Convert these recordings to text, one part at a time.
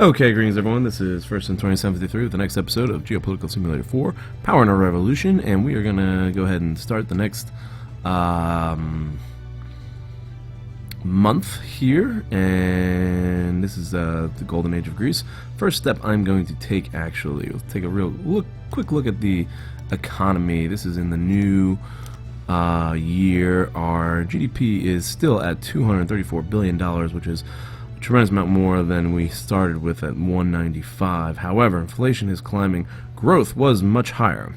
Okay, greetings everyone. This is First in 2753 with the next episode of Geopolitical Simulator 4, Power in a Revolution, and we are going to go ahead and start the next month here, and this is the Golden Age of Greece. First step I'm going to take, actually, we'll take a quick look at the economy. This is in the new year. Our GDP is still at $234 billion, which is tremendous amount more than we started with at 195. However, inflation is climbing. Growth was much higher.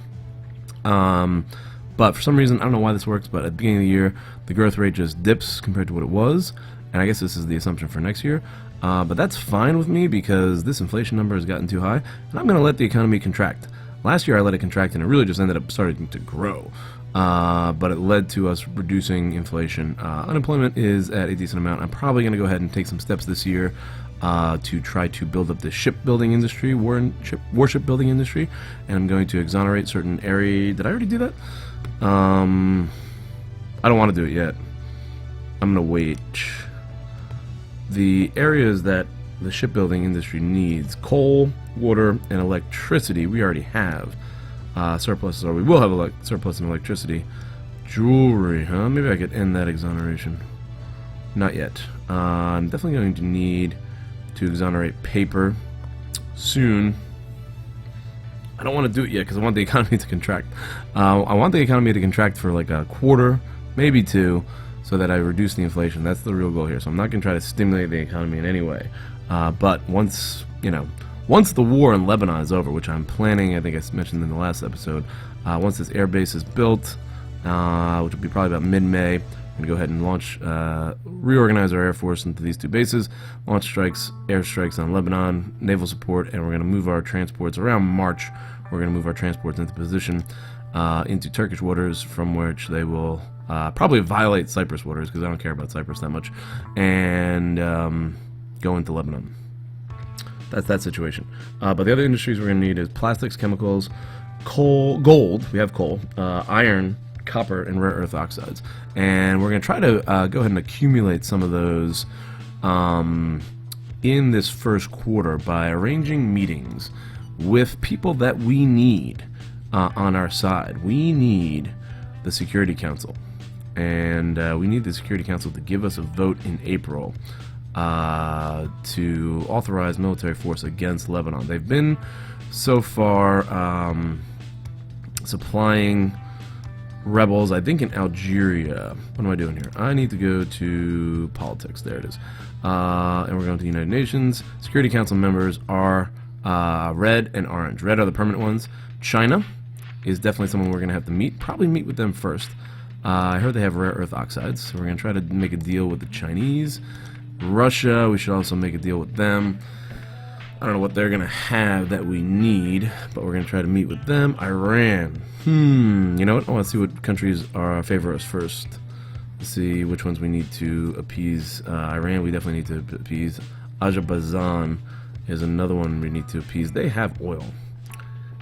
But for some reason, I don't know why this works, but at the beginning of the year, the growth rate just dips compared to what it was. And I guess this is the assumption for next year. But that's fine with me because this inflation number has gotten too high, and I'm going to let the economy contract. Last year I let it contract, and it really just ended up starting to grow. But it led to us reducing inflation. Unemployment is at a decent amount. I'm probably going to go ahead and take some steps this year to try to build up the shipbuilding industry, warship building industry, and I'm going to exonerate certain area. Did I already do that? I don't want to do it yet. I'm going to wait. The areas that the shipbuilding industry needs, coal, water, and electricity, we already have. Surpluses, or we will have surplus in electricity. Jewelry, huh? Maybe I could end that exoneration. Not yet. I'm definitely going to need to exonerate paper soon. I don't want to do it yet because I want the economy to contract. I want the economy to contract for like a quarter, maybe two, so that I reduce the inflation. That's the real goal here. So I'm not going to try to stimulate the economy in any way. But once the war in Lebanon is over, which I'm planning, I think I mentioned in the last episode, once this air base is built, which will be probably about mid-May, I'm going to go ahead and launch, reorganize our Air Force into these two bases, launch airstrikes on Lebanon, naval support, and we're going to move our transports around March. We're going to move our transports into position into Turkish waters, from which they will probably violate Cyprus waters, because I don't care about Cyprus that much, and go into Lebanon. That's that situation. But the other industries we're going to need is plastics, chemicals, coal, gold. We have coal, iron, copper, and rare earth oxides. And we're going to try to go ahead and accumulate some of those in this first quarter by arranging meetings with people that we need on our side. We need the Security Council. And we need the Security Council to give us a vote in April to authorize military force against Lebanon. They've been so far supplying rebels, I think, in Algeria. What am I doing here? I need to go to politics. There it is. And we're going to the United Nations. Security Council members are red and orange. Red are the permanent ones. China is definitely someone we're going to have to meet. Probably meet with them first. I heard they have rare earth oxides, so we're going to try to make a deal with the Chinese. Russia, we should also make a deal with them. I don't know what they're going to have that we need, but we're going to try to meet with them. Iran. You know what? I want to see what countries are favor us first. Let's see which ones we need to appease. Iran, we definitely need to appease. Azerbaijan is another one we need to appease. They have oil,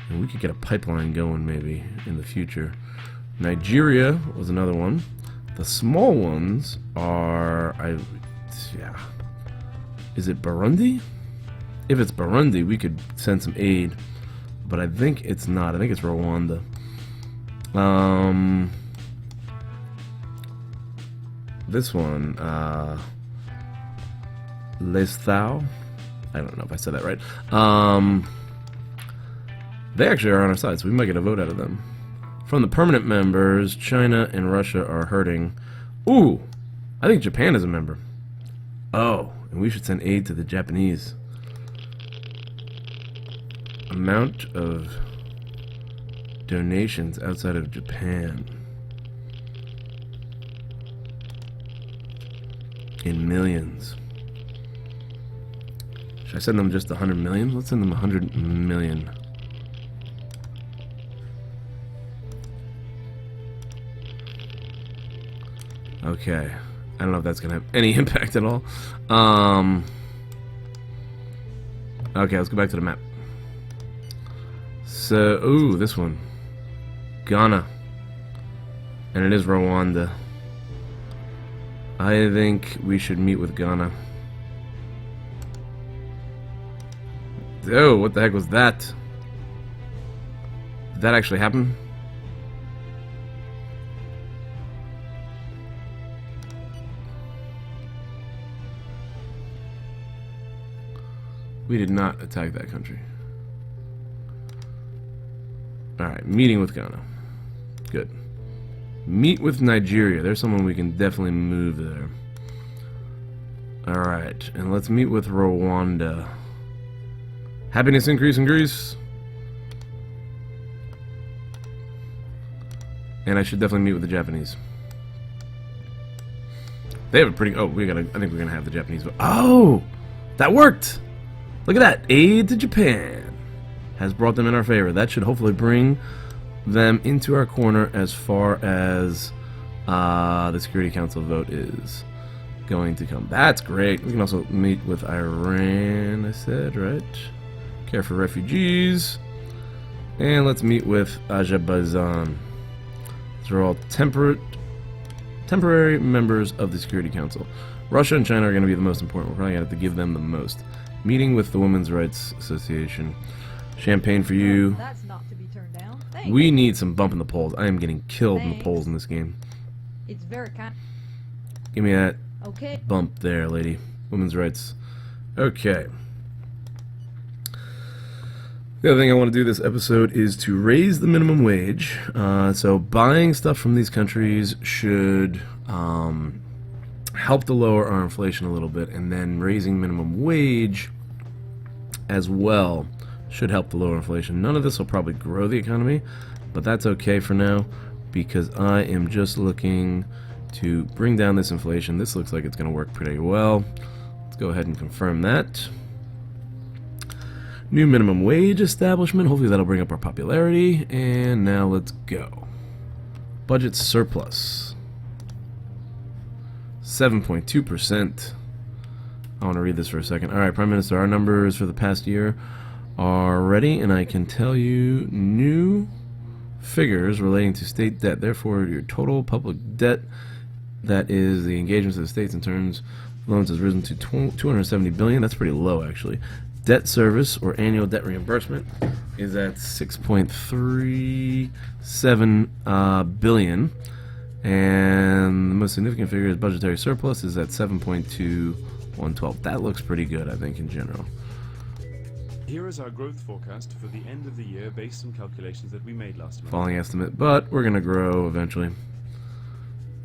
and we could get a pipeline going maybe in the future. Nigeria was another one. The small ones are... yeah. Is it Burundi? If it's Burundi, we could send some aid, but I think it's not. I think it's Rwanda. This one, Lesthao. I don't know if I said that right. They actually are on our side, so we might get a vote out of them. From the permanent members, China and Russia are hurting. Ooh, I think Japan is a member. Oh, and we should send aid to the Japanese. Amount of donations outside of Japan. In millions. Should I send them just 100 million? Let's send them 100 million. Okay. I don't know if that's going to have any impact at all. Okay, let's go back to the map. So, ooh, this one. Ghana. And it is Rwanda. I think we should meet with Ghana. Oh, what the heck was that? Did that actually happen? We did not attack that country. Alright, meeting with Ghana. Good. Meet with Nigeria. There's someone we can definitely move there. Alright, and let's meet with Rwanda. Happiness increase in Greece. And I should definitely meet with the Japanese. They have a pretty... Oh, I think we're gonna have the Japanese... Oh! That worked! Look at that! Aid to Japan has brought them in our favor. That should hopefully bring them into our corner as far as the Security Council vote is going to come. That's great. We can also meet with Iran, I said, right? Care for refugees. And let's meet with Azerbaijan. These are all temporary members of the Security Council. Russia and China are going to be the most important. We're probably going to have to give them the most. Meeting with the Women's Rights Association. Champagne for you. That's not to be turned down. We need some bump in the polls. I am getting killed in the polls in this game. It's very kind. Give me that Okay. bump there, lady. Women's rights. Okay. The other thing I want to do this episode is to raise the minimum wage. So buying stuff from these countries should help to lower our inflation a little bit, and then raising minimum wage as well should help to lower inflation. None of this will probably grow the economy, but that's okay for now because I am just looking to bring down this inflation. This looks like it's going to work pretty well. Let's go ahead and confirm that. New minimum wage establishment. Hopefully that'll bring up our popularity. And now let's go. Budget surplus. 7.2%. I want to read this for a second. Alright, Prime Minister, our numbers for the past year are ready, and I can tell you new figures relating to state debt. Therefore, your total public debt, that is the engagements of the states in terms of loans, has risen to 270 billion. That's pretty low, actually. Debt service, or annual debt reimbursement, is at 6.37 billion. And the most significant figure is budgetary surplus is at 7.2112. That looks pretty good, I think, in general. Here is our growth forecast for the end of the year based on calculations that we made last month. Falling estimate, but we're going to grow eventually.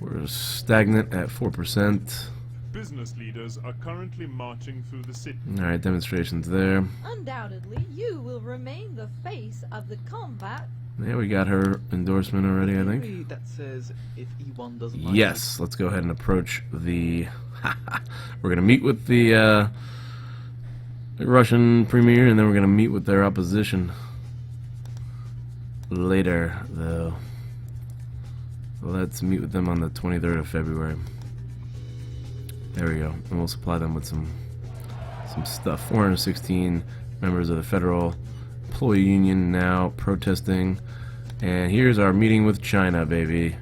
We're stagnant at 4%. Business leaders are currently marching through the city. Alright, demonstrations there. Undoubtedly, you will remain the face of the combat. Yeah, we got her endorsement already, I think. That says if E1 doesn't like Yes, let's go ahead and approach the... We're going to meet with the Russian premier, and then we're going to meet with their opposition later, though. Let's meet with them on the 23rd of February. There we go. And we'll supply them with some stuff. 416 members of the Federal Employee Union now protesting. And here's our meeting with China, baby.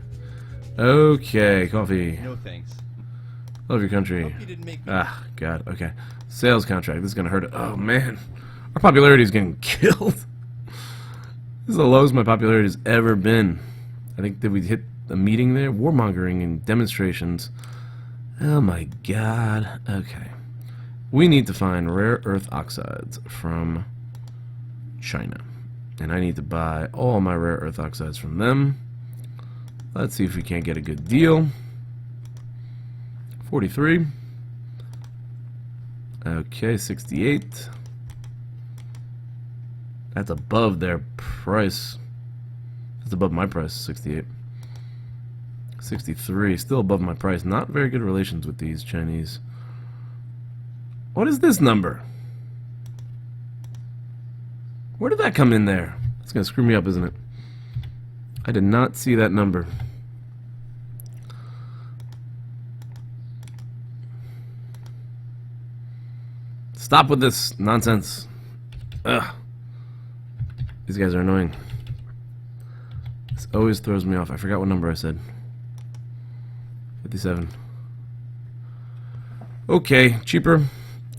Okay, coffee. No thanks. Love your country. Hope you didn't make me. Ah, God, okay. Sales contract. This is going to hurt it. Oh, man. Our popularity is getting killed. This is the lowest my popularity has ever been. I think, did we hit a meeting there? Warmongering and demonstrations. Oh, my God. Okay. We need to find rare earth oxides from China. And I need to buy all my rare earth oxides from them. Let's see if we can't get a good deal. 43. Okay, 68. That's above their price. That's above my price, 68. 63, still above my price. Not very good relations with these Chinese. What is this number? Where did that come in there? It's gonna screw me up, isn't it? I did not see that number. Stop with this nonsense. Ugh. These guys are annoying. This always throws me off. I forgot what number I said. 57. Okay, cheaper.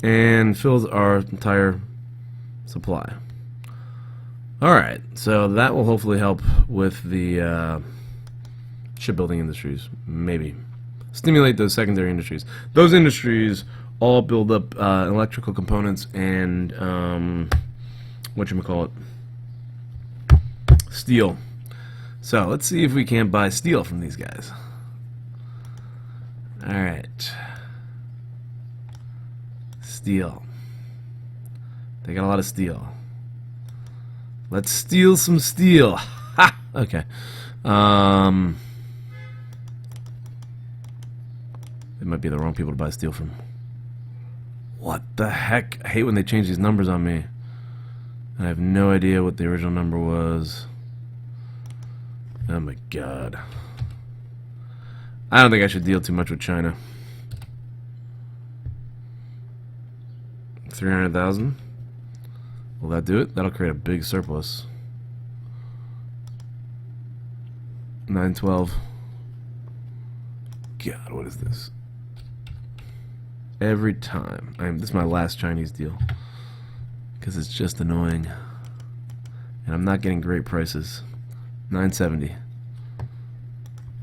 And fills our entire Supply. Alright, so that will hopefully help with the shipbuilding industries. Maybe. Stimulate those secondary industries. Those industries all build up electrical components and whatchamacallit, steel. So let's see if we can't buy steel from these guys. Alright. Steel. They got a lot of steel. Let's steal some steel. Ha! Okay. It might be the wrong people to buy steel from. What the heck? I hate when they change these numbers on me. I have no idea what the original number was. Oh my god. I don't think I should deal too much with China. 300,000? Will that do it? That'll create a big surplus. 912. God, what is this? Every time. This is my last Chinese deal. Because it's just annoying. And I'm not getting great prices. 970. I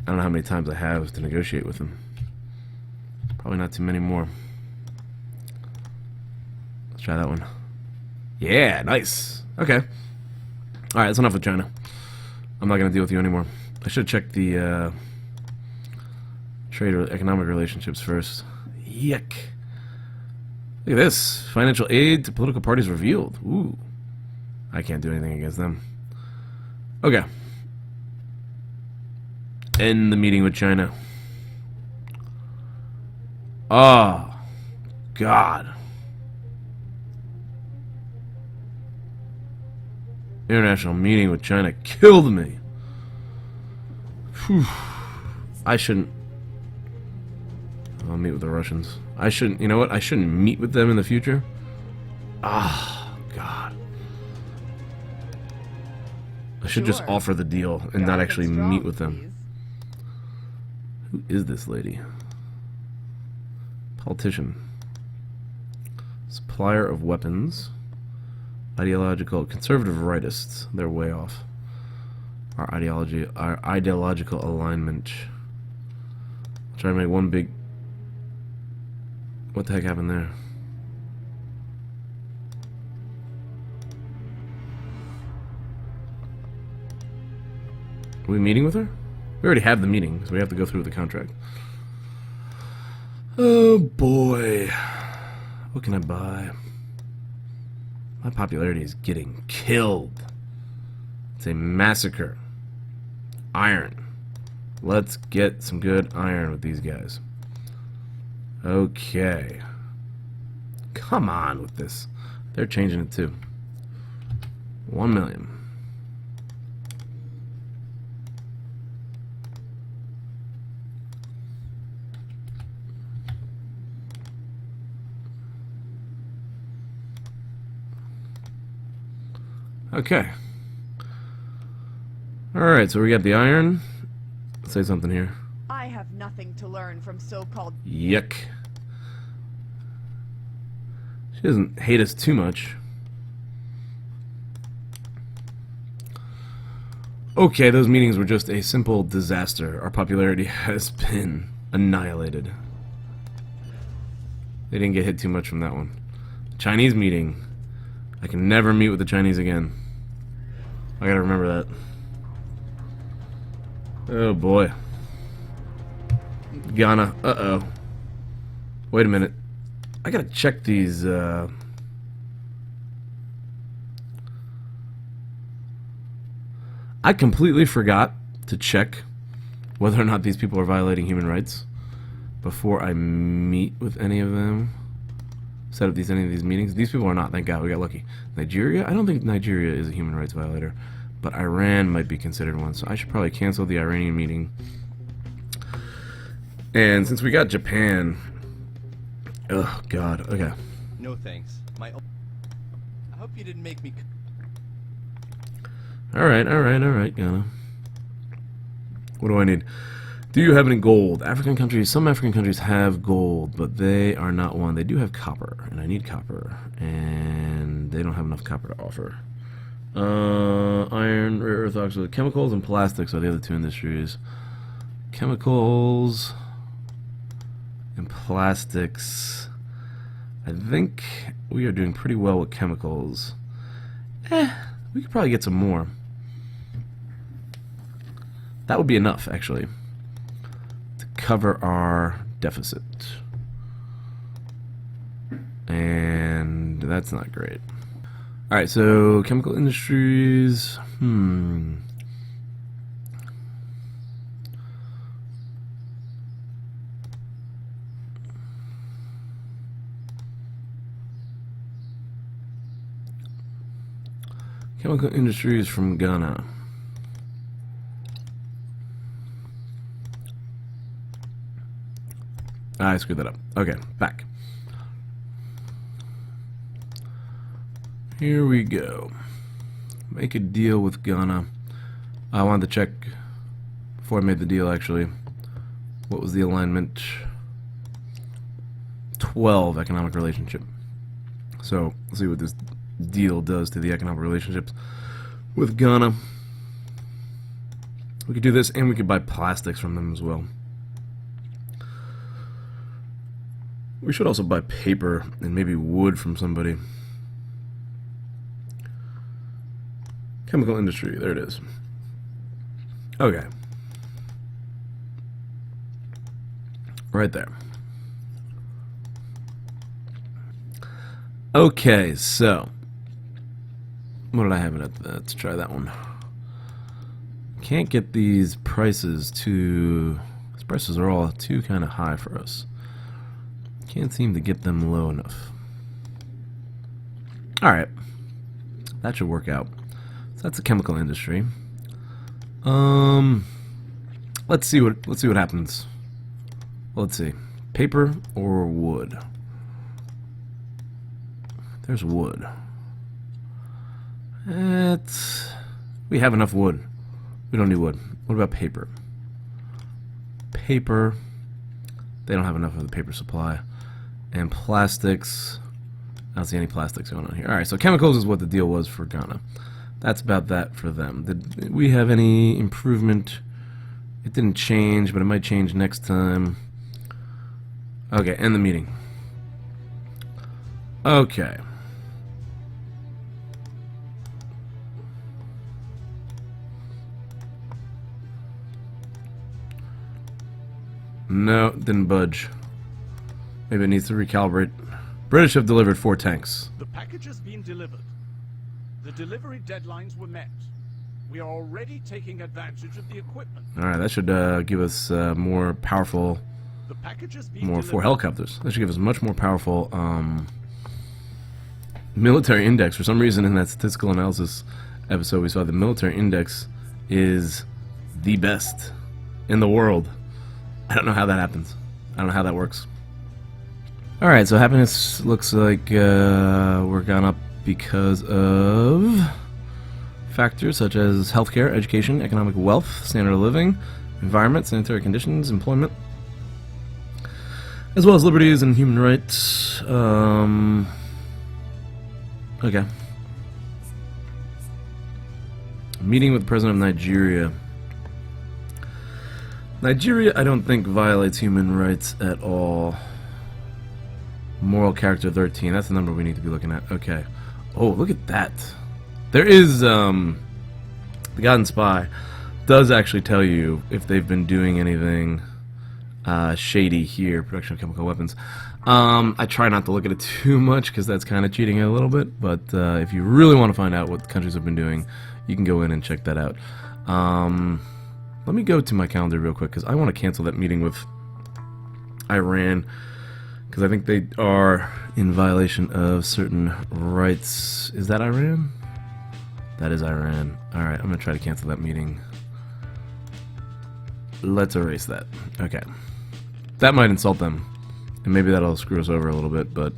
don't know how many times I have to negotiate with them. Probably not too many more. Let's try that one. Yeah, nice. Okay. Alright, that's enough with China. I'm not going to deal with you anymore. I should check the trade or economic relationships first. Yuck. Look at this. Financial aid to political parties revealed. Ooh. I can't do anything against them. Okay. End the meeting with China. Oh. God. International meeting with China killed me. Whew. I shouldn't. I'll meet with the Russians. I shouldn't. You know what? I shouldn't meet with them in the future. Ah, God. I should just Sure. offer the deal and not Dark actually and strong, meet with them. please. Who is this lady? Politician. Supplier of weapons. Ideological, conservative rightists. They're way off. Our ideological alignment. Try to make one big. What the heck happened there? Are we meeting with her? We already have the meeting, so we have to go through the contract. Oh boy. What can I buy? My popularity is getting killed. It's a massacre. Iron. Let's get some good iron with these guys. Okay. Come on with this. They're changing it too. 1 million. Okay. Alright, so we got the iron. Let's say something here. I have nothing to learn from so-called. Yuck. She doesn't hate us too much. Okay, those meetings were just a simple disaster. Our popularity has been annihilated. They didn't get hit too much from that one. Chinese meeting. I can never meet with the Chinese again. I gotta remember that. Oh boy. Ghana. Uh-oh. Wait a minute. I gotta check these, I completely forgot to check whether or not these people are violating human rights before I meet with any of them. Set up any of these meetings. These people are not. Thank God we got lucky. Nigeria? I don't think Nigeria is a human rights violator, but Iran might be considered one, so I should probably cancel the Iranian meeting. And since we got Japan, oh God, okay. No thanks. I hope you didn't make me. All right, Ghana. What do I need? Do you have any gold? African countries, some African countries have gold, but they are not one. They do have copper, and I need copper. And they don't have enough copper to offer. Iron, rare earth oxide, chemicals, and plastics are the other two industries. Chemicals and plastics. I think we are doing pretty well with chemicals. We could probably get some more. That would be enough, actually, to cover our deficit. And that's not great. Alright, so chemical industries. Chemical industries from Ghana. I screwed that up. Okay, back. Here we go. Make a deal with Ghana. I wanted to check before I made the deal, actually. What was the alignment? 12 economic relationship. So, let's see what this deal does to the economic relationships with Ghana. We could do this, and we could buy plastics from them as well. We should also buy paper and maybe wood from somebody. Chemical industry, there it is. Okay. Right there. Okay, so what did I have it at? Let's try that one. Can't get these prices too. These prices are all too kind of high for us. Can't seem to get them low enough. All right, that should work out. So that's the chemical industry. Let's see what happens. Let's see, paper or wood. There's wood. We have enough wood. We don't need wood. What about paper? Paper. They don't have enough of the paper supply. And plastics. I don't see any plastics going on here. Alright, so chemicals is what the deal was for Ghana. That's about that for them. Did we have any improvement? It didn't change, but it might change next time. Okay, end the meeting. Okay. No, didn't budge. Maybe it needs to recalibrate. British have delivered 4 tanks. The package has been delivered. The delivery deadlines were met. We are already taking advantage of the equipment. Alright, that should give us more powerful... The package has been more delivered. 4 helicopters. That should give us much more powerful military index. For some reason in that statistical analysis episode we saw the military index is the best in the world. I don't know how that happens. I don't know how that works. Alright, so happiness looks like we're gone up because of factors such as healthcare, education, economic wealth, standard of living, environment, sanitary conditions, employment, as well as liberties and human rights. Okay. Meeting with the president of Nigeria. Nigeria, I don't think violates human rights at all. Moral character 13. That's the number we need to be looking at. Okay. Oh, look at that. There is, the Godden Spy does actually tell you if they've been doing anything shady here. Production of chemical weapons. I try not to look at it too much because that's kind of cheating it a little bit. But if you really want to find out what countries have been doing, you can go in and check that out. Let me go to my calendar real quick because I want to cancel that meeting with Iran because I think they are in violation of certain rights. Is that Iran? That is Iran. Alright, I'm going to try to cancel that meeting. Let's erase that. Okay. That might insult them. And maybe that'll screw us over a little bit, but...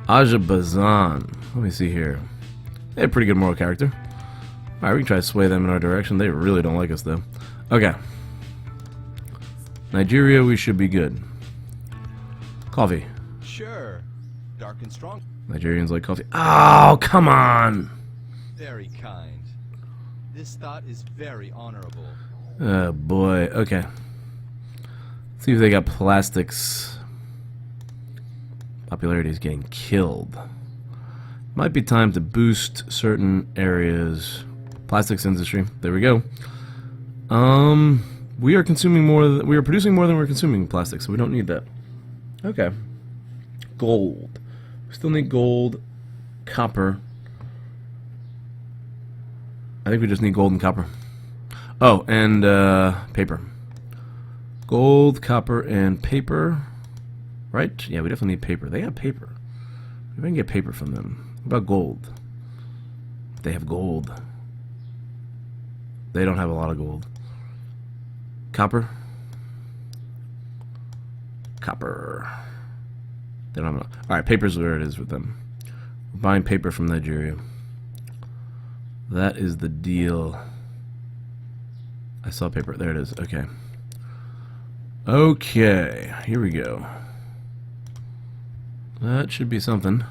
Azerbaijan. Let me see here. They have pretty good moral character. Alright, we can try to sway them in our direction. They really don't like us, though. Okay. Nigeria, we should be good. Coffee. Sure. Dark and strong. Nigerians like coffee. Oh, come on! Very kind. This thought is very honorable. Oh boy. Okay. See if they got plastics. Popularity is getting killed. Might be time to boost certain areas. Plastics industry. There we go. We are consuming more. We are producing more than we're consuming plastic, so we don't need that. Okay. Gold. We still need gold, copper. I think we just need gold and copper. Oh, and paper. Gold, copper, and paper. Right? Yeah, we definitely need paper. They have paper. We can get paper from them. What about gold? They have gold. They don't have a lot of gold. Copper. Copper. They don't have enough. Alright, paper's where it is with them. We're buying paper from Nigeria. That is the deal. I saw paper. There it is. Okay. Okay. Here we go. That should be something.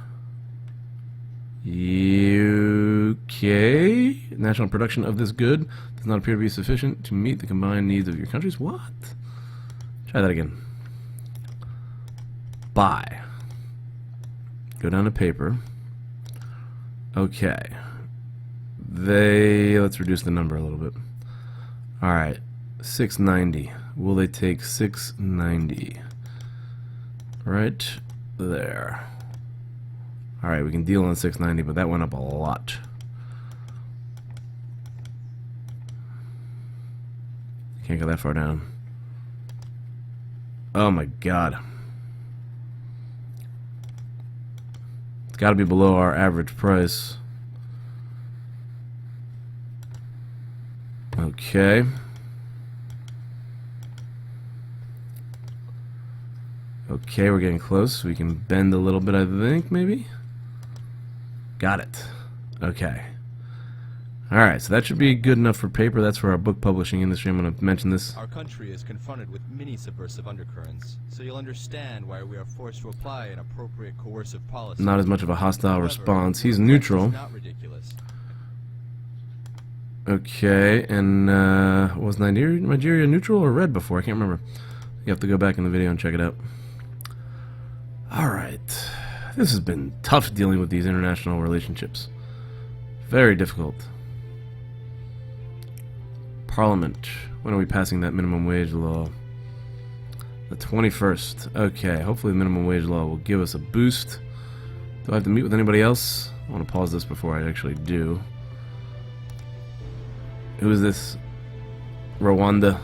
Okay. National production of this good does not appear to be sufficient to meet the combined needs of your countries. What? Try that again. Buy. Go down to paper. Okay. Let's reduce the number a little bit. Alright. 690. Will they take 690? Right there. Alright, we can deal on 690, but that went up a lot. Can't go that far down. Oh my god. It's got to be below our average price. Okay. Okay, we're getting close. We can bend a little bit, I think, maybe? Got it. Okay. Alright, so that should be good enough for paper. That's for our book publishing industry. I'm going to mention this. Our country is confronted with many subversive undercurrents, so you'll understand why we are forced to apply an appropriate coercive policy. Not as much of a hostile However, response. He's the neutral. is not ridiculous. Okay, and was Nigeria neutral or red before? I can't remember. You have to go back in the video and check it out. Alright. This has been tough dealing with these international relationships. Very difficult. Parliament. When are we passing that minimum wage law? The 21st. Okay, hopefully the minimum wage law will give us a boost. Do I have to meet with anybody else? I want to pause this before I actually do. Who is this? Rwanda.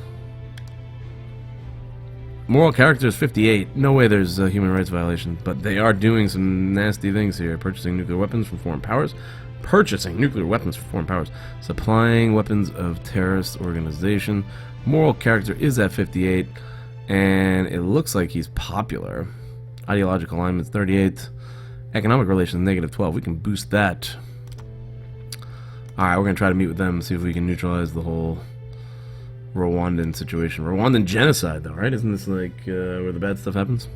Moral character is 58. No way there's a human rights violation, but they are doing some nasty things here. Purchasing nuclear weapons from foreign powers. Purchasing nuclear weapons from foreign powers. Supplying weapons of terrorist organization. Moral character is at 58, and it looks like he's popular. Ideological alignment 38. Economic relations negative 12. We can boost that. Alright, we're going to try to meet with them and see if we can neutralize the whole Rwandan situation. Rwandan genocide, though, right? Isn't this like where the bad stuff happens?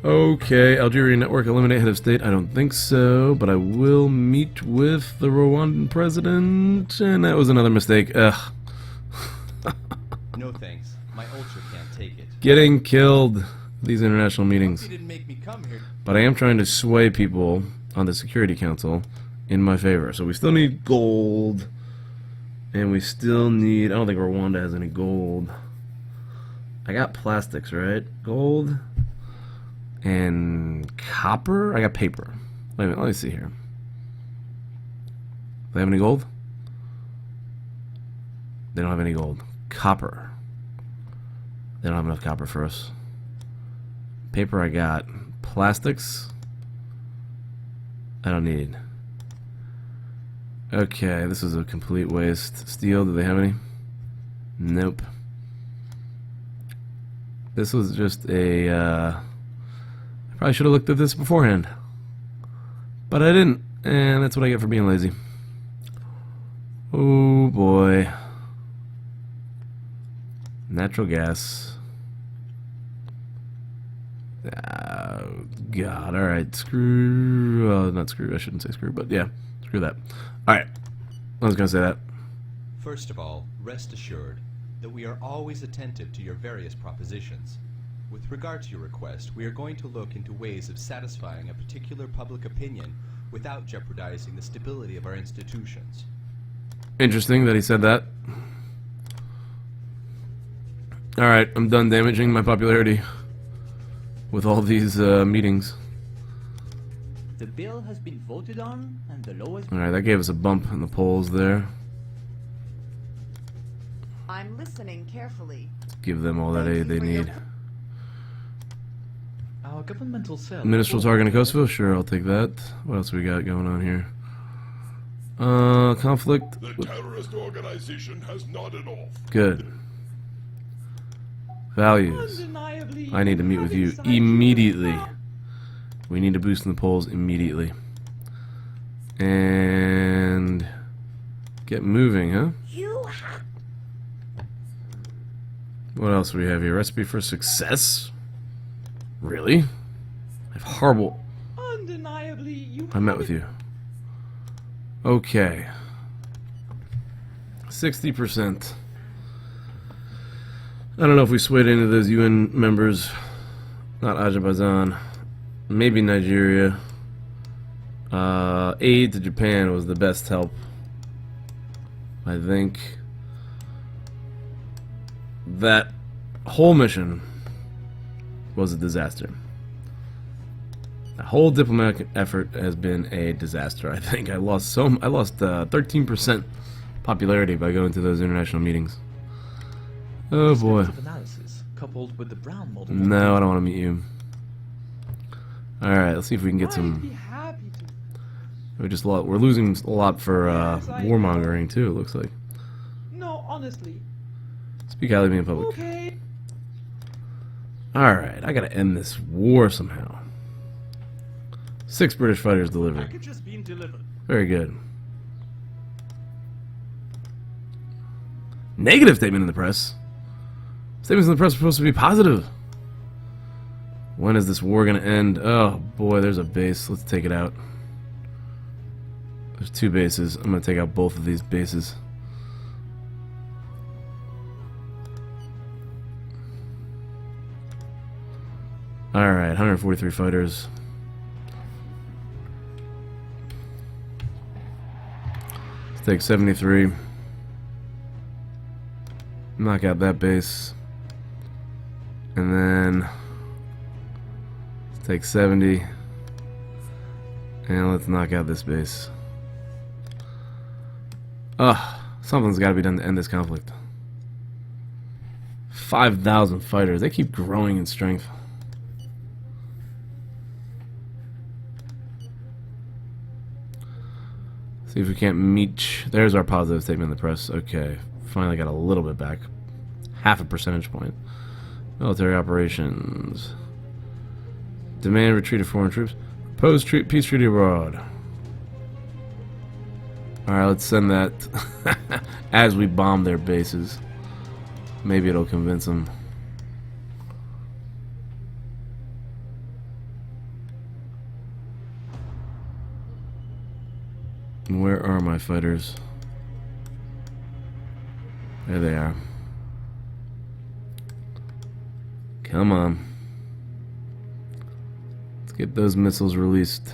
Okay, Algerian network eliminate head of state. I don't think so, but I will meet with the Rwandan president, and that was another mistake. Ugh. No thanks. My ultra can't take it. Getting killed. These international meetings. You didn't make me come here. But I am trying to sway people on the Security Council in my favor. So we still need gold. And we still need... I don't think Rwanda has any gold. I got plastics, right? Gold. And copper? I got paper. Wait a minute, let me see here. Do they have any gold? They don't have any gold. Copper. They don't have enough copper for us. Paper I got. Plastics I don't need. Okay, this is a complete waste. Steel, do they have any? Nope. This was just a I probably should have looked at this beforehand, but I didn't, and that's what I get for being lazy. Oh boy. Natural gas. God, alright, screw, not screw, I shouldn't say screw, but yeah, screw that. Alright, I was gonna say that. First of all, rest assured that we are always attentive to your various propositions. With regard to your request, we are going to look into ways of satisfying a particular public opinion without jeopardizing the stability of our institutions. Interesting that he said that. Alright, I'm done damaging my popularity with all these meetings. The bill has been voted on, and the lowest... Alright, that gave us a bump in the polls there. I'm listening carefully. Give them all that aid they need. Our governmental cell... Ministerial target in Kosovo? Sure, I'll take that. What else we got going on here? Conflict? The terrorist organization has nodded off. Good. Values. I need to meet with you immediately. We need to boost in the polls immediately. And... get moving, huh? What else do we have here? Recipe for success? Really? I have horrible... Undeniably, you I met with you. Okay. 60%. I don't know if we swayed any of those UN members. Not Azerbaijan. Maybe Nigeria. Aid to Japan was the best help, I think. That whole mission was a disaster. The whole diplomatic effort has been a disaster. I think I lost 13% popularity by going to those international meetings. Oh boy. Analysis, coupled with the Brown model... No, I don't want to meet you. Alright, let's see if we can get I'd be some... happy to. We're losing a lot for warmongering too, it looks like. No, honestly. Speak highly of me in public. Okay. Alright, I gotta end this war somehow. 6 British fighters delivered. Package has been delivered. Very good. Negative statement in the press. Statements in the press are supposed to be positive. When is this war gonna end? Oh boy, there's a base. Let's take it out. There's 2 bases. I'm gonna take out both of these bases. Alright, 143 fighters. Let's take 73. Knock out that base. And then let's take 70. And let's knock out this base. Ugh, something's got to be done to end this conflict. 5,000 fighters. They keep growing in strength. See if we can't meet. There's our positive statement in the press. Okay, finally got a little bit back. Half a percentage point. Military operations. Demand retreat of foreign troops. Propose peace treaty abroad. Alright, let's send that as we bomb their bases. Maybe it'll convince them. Where are my fighters? There they are. Come on. Let's get those missiles released.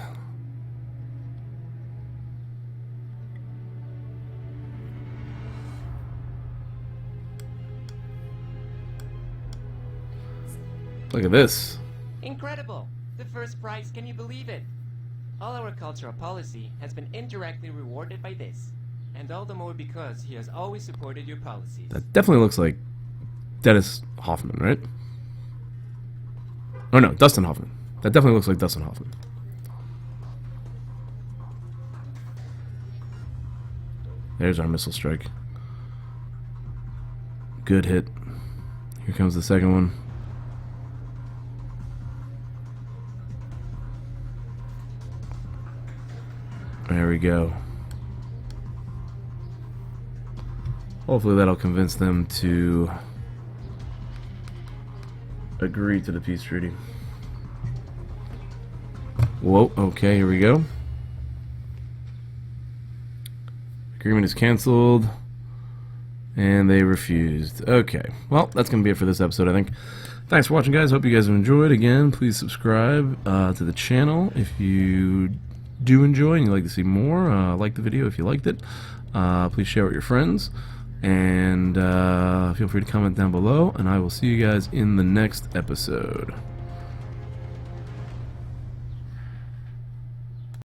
Look at this. Incredible! The first prize, can you believe it? All our cultural policy has been indirectly rewarded by this. And all the more because he has always supported your policies. That definitely looks like Dennis Hoffman, right? Oh no, Dustin Hoffman. That definitely looks like Dustin Hoffman. There's our missile strike. Good hit. Here comes the second one. There we go. Hopefully that'll convince them to agree to the peace treaty. Whoa, okay, here we go. Agreement is canceled. And they refused. Okay, well, that's going to be it for this episode, I think. Thanks for watching, guys. Hope you guys have enjoyed. Again, please subscribe to the channel if you do enjoy and you'd like to see more. Like the video if you liked it. Please share with your friends. And feel free to comment down below. And I will see you guys in the next episode.